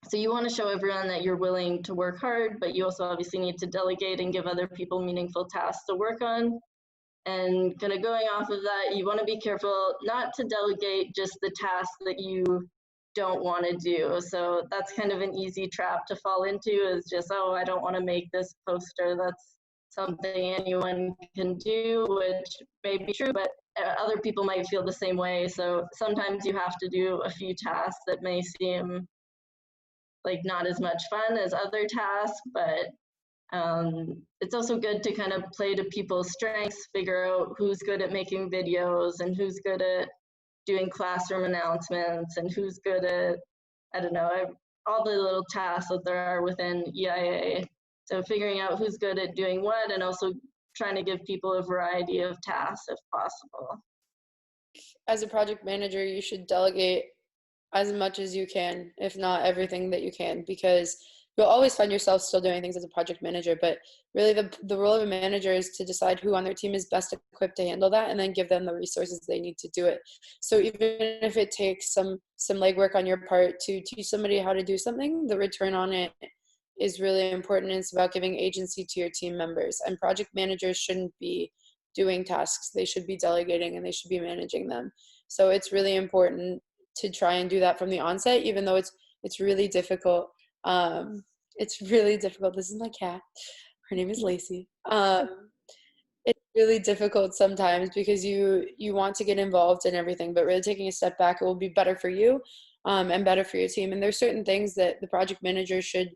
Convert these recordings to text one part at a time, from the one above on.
So you want to show everyone that you're willing to work hard, but you also obviously need to delegate and give other people meaningful tasks to work on. And kind of going off of that, you want to be careful not to delegate just the tasks that you don't want to do. So that's kind of an easy trap to fall into, is just, oh, I don't want to make this poster. That's something anyone can do, which may be true, but other people might feel the same way. So sometimes you have to do a few tasks that may seem like not as much fun as other tasks, but it's also good to kind of play to people's strengths, figure out who's good at making videos and who's good at doing classroom announcements and who's good at, I don't know, all the little tasks that there are within EIA. So figuring out who's good at doing what, and also trying to give people a variety of tasks if possible. As a project manager, you should delegate as much as you can, if not everything that you can, because you'll always find yourself still doing things as a project manager, but really the role of a manager is to decide who on their team is best equipped to handle that, and then give them the resources they need to do it. So even if it takes some legwork on your part to teach somebody how to do something, the return on it is really important. It's about giving agency to your team members, and project managers shouldn't be doing tasks. They should be delegating, and they should be managing them. So it's really important to try and do that from the onset, even though it's really difficult. It's really difficult. This is my cat. Her name is Lacey. It's really difficult sometimes because you want to get involved in everything, but really taking a step back, it will be better for you, and better for your team. And there's certain things that the project manager should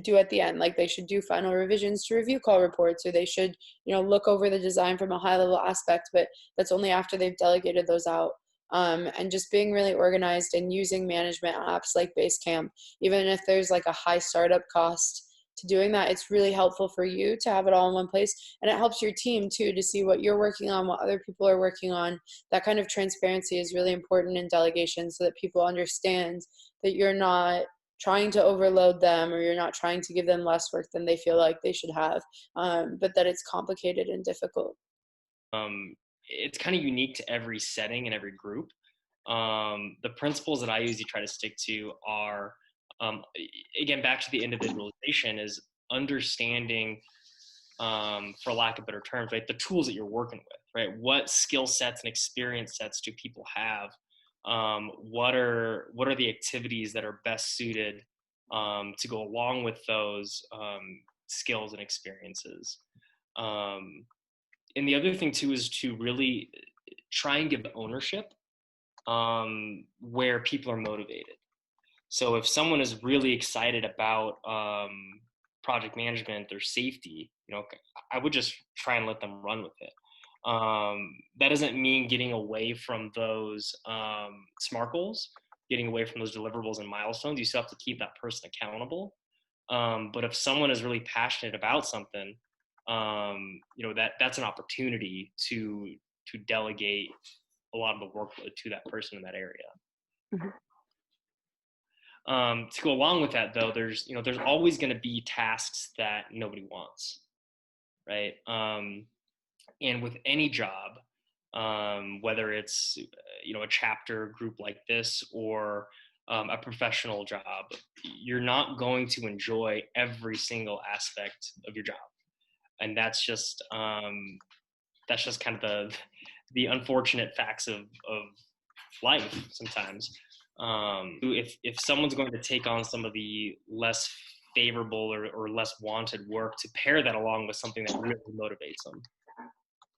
do at the end, like they should do final revisions to review call reports, or they should, look over the design from a high level aspect, but that's only after they've delegated those out. And just being really organized and using management apps like Basecamp, even if there's like a high startup cost to doing that, it's really helpful for you to have it all in one place. And it helps your team too, to see what you're working on, what other people are working on. That kind of transparency is really important in delegation, so that people understand that you're not trying to overload them, or you're not trying to give them less work than they feel like they should have, but that it's complicated and difficult. It's kind of unique to every setting and every group. The principles that I usually try to stick to are, again, back to the individualization, is understanding, for lack of better terms, right, the tools that you're working with, right? What skill sets and experience sets do people have? What are the activities that are best suited to go along with those skills and experiences? And the other thing too is to really try and give ownership where people are motivated. So if someone is really excited about project management or safety, I would just try and let them run with it. That doesn't mean getting away from those SMART goals, getting away from those deliverables and milestones. You still have to keep that person accountable. But if someone is really passionate about something, that's an opportunity to delegate a lot of the workload to that person in that area. Mm-hmm. To go along with that, though, there's always going to be tasks that nobody wants, right? And with any job, whether it's a chapter group like this or a professional job, you're not going to enjoy every single aspect of your job. And that's just kind of the unfortunate facts of life sometimes. If someone's going to take on some of the less favorable or less wanted work, to pair that along with something that really motivates them.